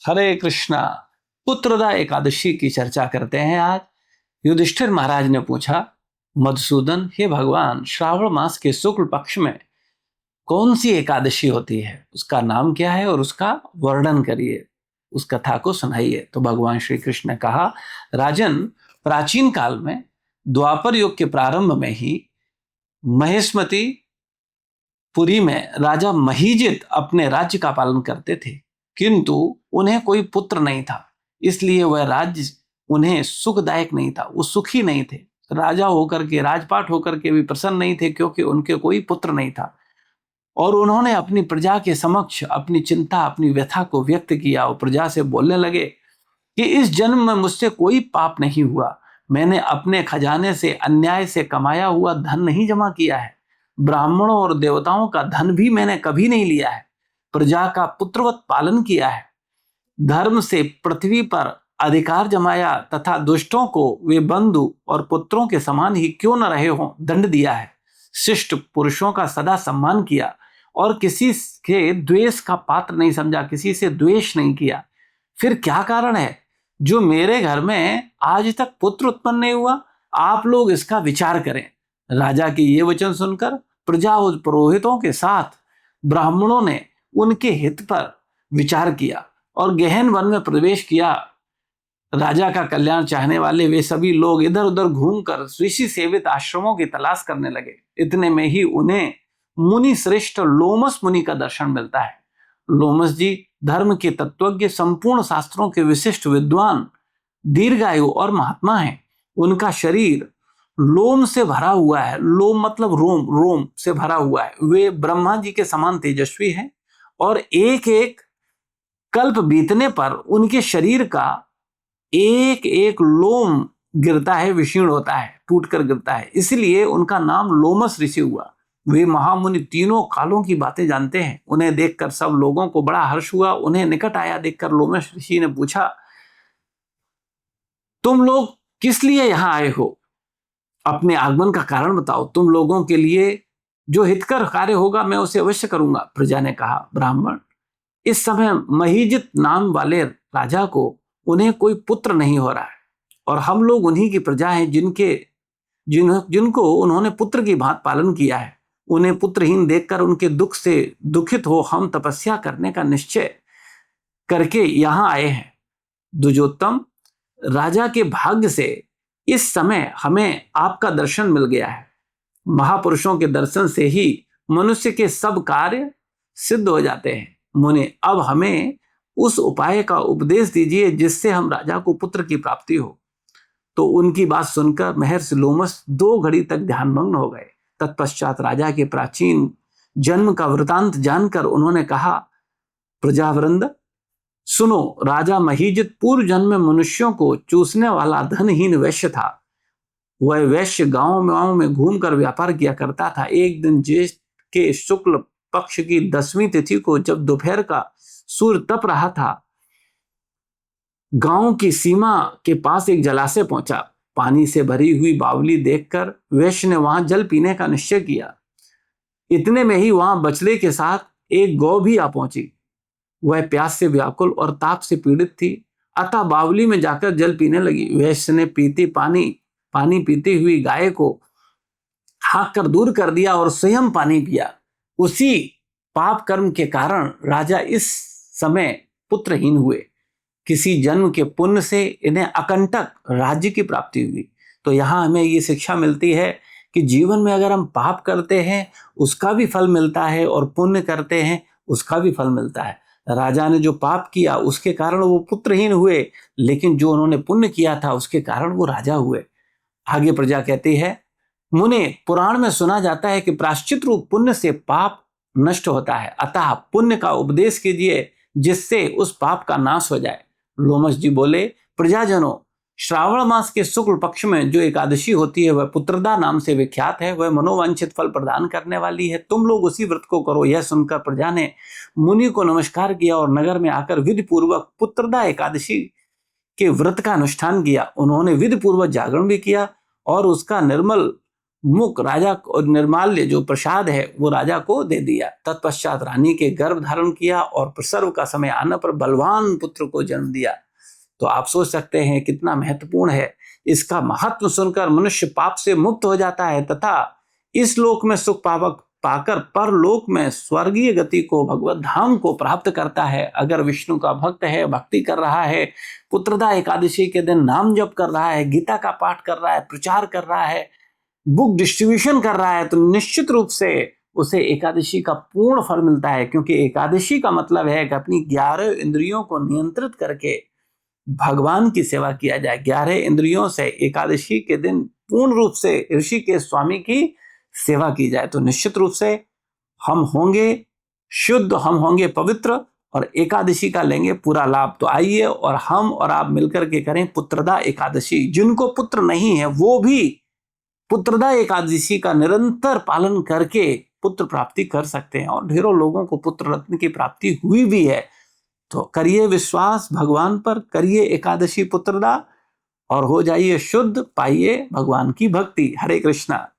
हरे कृष्णा। पुत्रदा एकादशी की चर्चा करते हैं आज। युधिष्ठिर महाराज ने पूछा, मधुसूदन, हे भगवान, श्रावण मास के शुक्ल पक्ष में कौन सी एकादशी होती है, उसका नाम क्या है और उसका वर्णन करिए, उस कथा को सुनाइए। तो भगवान श्री कृष्ण ने कहा, राजन, प्राचीन काल में द्वापर युग के प्रारंभ में ही महेशमती पुरी में राजा महीजित अपने राज्य का पालन करते थे, किंतु उन्हें कोई पुत्र नहीं था। इसलिए वह राज्य उन्हें सुखदायक नहीं था, वो सुखी नहीं थे। राजा होकर के, राजपाट होकर के भी प्रसन्न नहीं थे, क्योंकि उनके कोई पुत्र नहीं था। और उन्होंने अपनी प्रजा के समक्ष अपनी चिंता, अपनी व्यथा को व्यक्त किया और प्रजा से बोलने लगे कि इस जन्म में मुझसे कोई पाप नहीं हुआ। मैंने अपने खजाने से अन्याय से कमाया हुआ धन नहीं जमा किया है। ब्राह्मणों और देवताओं का धन भी मैंने कभी नहीं लिया है। प्रजा का पुत्रवत पालन किया है। धर्म से पृथ्वी पर अधिकार जमाया तथा दुष्टों को वे बंधु और पुत्रों के समान ही क्यों न रहे हों दंड दिया है। शिष्ट पुरुषों का सदा सम्मान किया और किसी के द्वेष का पात्र नहीं समझा, किसी से द्वेष नहीं किया। फिर क्या कारण है जो मेरे घर में आज तक पुत्र उत्पन्न नहीं हुआ? आप लोग इसका विचार करें। राजा के ये वचन सुनकर प्रजा और पुरोहितों के साथ ब्राह्मणों ने उनके हित पर विचार किया और गहन वन में प्रवेश किया। राजा का कल्याण चाहने वाले वे सभी लोग इधर उधर घूमकर ऋषि सेवित आश्रमों की तलाश करने लगे। इतने में ही उन्हें मुनि श्रेष्ठ लोमस मुनि का दर्शन मिलता है। लोमस जी धर्म के तत्वज्ञ, संपूर्ण शास्त्रों के विशिष्ट विद्वान, दीर्घायु और महात्मा हैं। उनका शरीर लोम से भरा हुआ है। लोम मतलब रोम, रोम से भरा हुआ है। वे ब्रह्मा जी के समान तेजस्वी हैं और एक एक कल्प बीतने पर उनके शरीर का एक एक लोम गिरता है, विशीर्ण होता है, टूटकर गिरता है। इसलिए उनका नाम लोमस ऋषि हुआ। वे महामुनि तीनों कालों की बातें जानते हैं। उन्हें देखकर सब लोगों को बड़ा हर्ष हुआ। उन्हें निकट आया देखकर लोमस ऋषि ने पूछा, तुम लोग किस लिए यहां आए हो? अपने आगमन का कारण बताओ। तुम लोगों के लिए जो हितकर कार्य होगा मैं उसे अवश्य करूंगा। प्रजा ने कहा, ब्राह्मण, इस समय महीजित नाम वाले राजा को उन्हें कोई पुत्र नहीं हो रहा है और हम लोग उन्हीं की प्रजा हैं जिनको उन्होंने पुत्र की भांति पालन किया है। उन्हें पुत्रहीन देखकर उनके दुख से दुखित हो हम तपस्या करने का निश्चय करके यहां आए हैं। द्विजोत्तम, राजा के भाग्य से इस समय हमें आपका दर्शन मिल गया है। महापुरुषों के दर्शन से ही मनुष्य के सब कार्य सिद्ध हो जाते हैं। मुने, अब हमें उस उपाय का उपदेश दीजिए जिससे हम राजा को पुत्र की प्राप्ति हो। तो उनकी बात सुनकर महर्षि लोमस 2 घड़ी तक ध्यानमग्न हो गए। तत्पश्चात राजा के प्राचीन जन्म का वृतांत जानकर उन्होंने कहा, प्रजावृंद सुनो, राजा महीजित पूर्व जन्म में मनुष्यों को चूसने वाला धनहीन वैश्य था। वह वैश्य गांव में घूमकर व्यापार किया करता था। एक दिन ज्येष्ठ के शुक्ल पक्ष की 10वीं तिथि को जब दोपहर का सूर्य तप रहा था, गांव की सीमा के पास एक जलाशय पहुंचा। पानी से भरी हुई बावली देखकर वैश्य ने वहां जल पीने का निश्चय किया। इतने में ही वहां बछड़े के साथ एक गौ भी आ पहुंची। वह प्यास से व्याकुल और ताप से पीड़ित थी, अतः बावली में जाकर जल पीने लगी। वैश्य ने पानी पीती हुई गाय को हाँक कर दूर कर दिया और स्वयं पानी पिया। उसी पाप कर्म के कारण राजा इस समय पुत्रहीन हुए। किसी जन्म के पुण्य से इन्हें अकंटक राज्य की प्राप्ति हुई। तो यहाँ हमें ये शिक्षा मिलती है कि जीवन में अगर हम पाप करते हैं उसका भी फल मिलता है और पुण्य करते हैं उसका भी फल मिलता है। राजा ने जो पाप किया उसके कारण वो पुत्रहीन हुए, लेकिन जो उन्होंने पुण्य किया था उसके कारण वो राजा हुए। आगे प्रजा कहती है, मुने, पुराण में सुना जाता है कि प्रायश्चित रूप पुण्य से पाप नष्ट होता है, अतः पुण्य का उपदेश कीजिए जिससे उस पाप का नाश हो जाए। लोमस जी बोले, प्रजाजनों, श्रावण मास के शुक्ल पक्ष में जो एकादशी होती है वह पुत्रदा नाम से विख्यात है। वह मनोवांछित फल प्रदान करने वाली है। तुम लोग उसी व्रत को करो। यह सुनकर प्रजा ने मुनि को नमस्कार किया और नगर में आकर विधि पूर्वक पुत्रदा एकादशी के व्रत का अनुष्ठान किया। उन्होंने विधि पूर्वक जागरण भी किया और उसका निर्मल मुख राजा को निर्माल्य जो प्रसाद है वो राजा को दे दिया। तत्पश्चात रानी के गर्भ धारण किया और प्रसव का समय आने पर बलवान पुत्र को जन्म दिया। तो आप सोच सकते हैं कितना महत्वपूर्ण है। इसका महत्व सुनकर मनुष्य पाप से मुक्त हो जाता है तथा इस लोक में सुख पावक पाकर परलोक में स्वर्गीय गति को भगवत धाम को प्राप्त करता है। अगर विष्णु का भक्त है, भक्ति कर रहा है, पुत्रदा एकादशी के दिन नाम जप कर रहा है, गीता का पाठ कर रहा है, प्रचार कर रहा है, बुक डिस्ट्रीब्यूशन कर रहा है, तो निश्चित रूप से उसे एकादशी का पूर्ण फल मिलता है। क्योंकि एकादशी का मतलब है कि अपनी 11 इंद्रियों को नियंत्रित करके भगवान की सेवा किया जाए। 11 इंद्रियों से एकादशी के दिन पूर्ण रूप से ऋषि के स्वामी की सेवा की जाए तो निश्चित रूप से हम होंगे शुद्ध, हम होंगे पवित्र और एकादशी का लेंगे पूरा लाभ। तो आइए और हम और आप मिलकर के करें पुत्रदा एकादशी। जिनको पुत्र नहीं है वो भी पुत्रदा एकादशी का निरंतर पालन करके पुत्र प्राप्ति कर सकते हैं और ढेरों लोगों को पुत्र रत्न की प्राप्ति हुई भी है। तो करिए विश्वास भगवान पर, करिए एकादशी पुत्रदा और हो जाइए शुद्ध, पाइए भगवान की भक्ति। हरे कृष्णा।